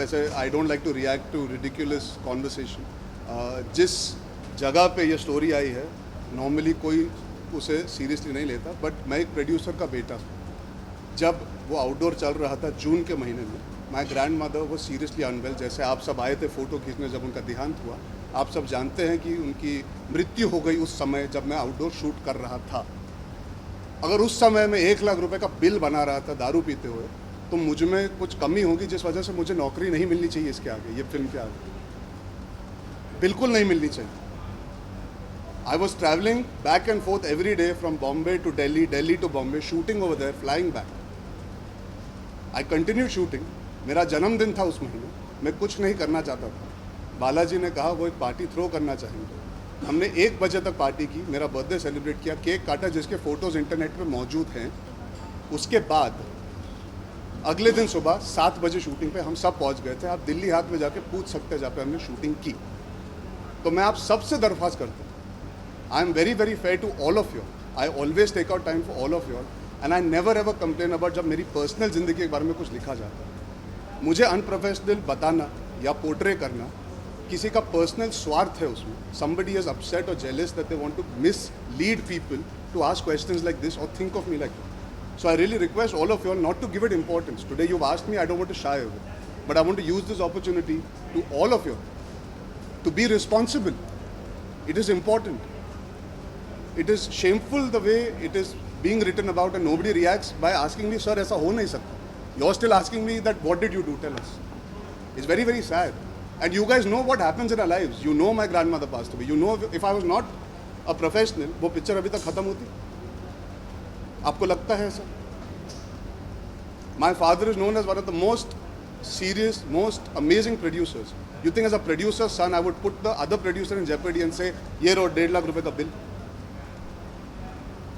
वैसे I don't like to react to ridiculous conversation. जिस जगह पे ये स्टोरी आई है नॉर्मली कोई उसे सीरियसली नहीं लेता, बट मैं एक प्रोड्यूसर का बेटा हूँ। जब वो आउटडोर चल रहा था जून के महीने में, माई ग्रैंड मदर वो सीरियसली अनवेल, जैसे आप सब आए थे फ़ोटो खींचने जब उनका देहांत हुआ। आप सब जानते हैं कि उनकी मृत्यु हो गई उस समय जब मैं आउटडोर शूट कर रहा था। अगर उस समय मैं 1 लाख रुपए का बिल बना रहा था दारू पीते हुए, तो मुझ में कुछ कमी होगी जिस वजह से मुझे नौकरी नहीं मिलनी चाहिए इसके आगे, ये फिल्म के आगे बिल्कुल नहीं मिलनी चाहिए। I was traveling back and forth every day from Bombay to Delhi, Delhi to Bombay, shooting over there, flying back. I continued shooting. मेरा जन्मदिन था उस महीने, मैं कुछ नहीं करना चाहता था। बालाजी ने कहा वो एक पार्टी थ्रो करना चाहेंगे। हमने 1 बजे तक पार्टी की, मेरा बर्थडे सेलिब्रेट किया, केक काटा जिसके फ़ोटोज़ इंटरनेट पे मौजूद हैं। उसके बाद अगले दिन सुबह 7 बजे शूटिंग पे हम सब पहुंच गए थे। आप दिल्ली हाट में जाके पूछ सकते हैं जहाँ पे हमने शूटिंग की। तो मैं आप सबसे दरख्वास्त करता हूँ, I am very very fair to all of you. I always take out time for all of you, and I never ever complain about जब मेरी पर्सनल ज़िंदगी के बारे में कुछ लिखा जाता है। मुझे अनप्रोफेशनल बताना या पोर्ट्रे करना, किसी का पर्सनल स्वार्थ है उसमें। Somebody is upset or jealous that they want to mislead people to ask questions like this or think of me like that. So I really request all of you all not to give it importance. Today you've asked me, I don't want to shy away, but I want to use this opportunity to all of you to be responsible. It is important. It is shameful the way it is being written about and nobody reacts by asking me, sir, ऐसा हो नहीं सकता. You're still asking me that what did you do? Tell us. It's very very sad. And you guys know what happens in our lives. You know my grandmother passed away. You know if I was not a professional, वो picture अभी तक खत्म होती? आपको लगता है ऐसा? My father is known as one of the most serious, most amazing producers. You think as a producer's son, I would put the other producer in jeopardy and say, ये रो 1.5 लाख रुपए का बिल?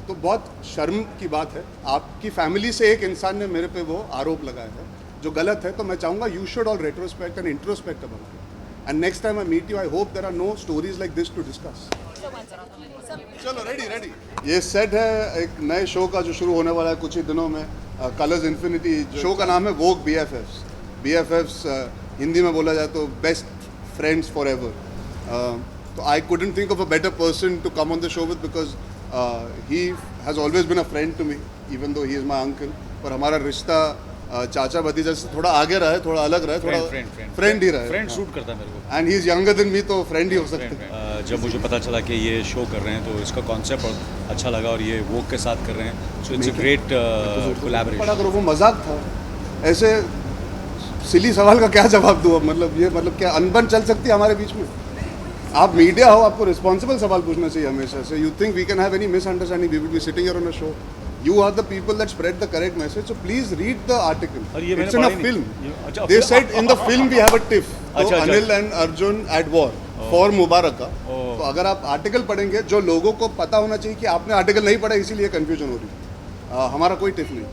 तो बहुत शर्म की बात है। आपकी फैमिली से एक इंसान ने मेरे पे वो आरोप लगाया है जो गलत है। तो मैं चाहूँगा you should all retrospect and introspect about it, and next time I meet you I hope there are no stories like this to discuss. चलो रेडी। ये सेट है एक नए शो का जो शुरू होने वाला है कुछ ही दिनों में, कलर्स इन्फिनिटी। शो का नाम है वोग BFFs। BFFs हिंदी में बोला जाए तो बेस्ट फ्रेंड्स फॉर एवर। तो I couldn't think of a better person to come on the show with, because he has always been a friend to me, even though he is my uncle. पर हमारा रिश्ता चाचा भतीजा से थोड़ा आगे रहा है, थोड़ा अलग रहा है, थोड़ा फ्रेंड ही रहा है। फ्रेंड शूट करता है मेरे को, and he is younger than me, तो फ्रेंड ही हो सकते हैं। जब मुझे पता चला कि ये शो कर रहे हैं तो इसका कॉन्सेप्ट अच्छा लगा और ये वोक के साथ कर रहे हैं, so it's a great collaboration. पता करो वो मजाक था, ऐसे सिली सवाल का क्या जवाब दूँ? मतलब क्या अनबन चल सकती है हमारे बीच में? आप मीडिया हो, आपको रिस्पॉन्सिबल सवाल पूछना चाहिए हमेशा से। You think we can have any misunderstanding? We will be sitting here on a show. You are the people that spread the correct message, so please read the article. It's in a film. They said in the film we have a tiff. So Anil and Arjun at war for Mubaraka. तो अगर आप article पढ़ेंगे, जो लोगों को पता होना चाहिए कि आपने आर्टिकल नहीं पढ़ा इसीलिए कंफ्यूजन हो रही है। हमारा कोई टिफ नहीं।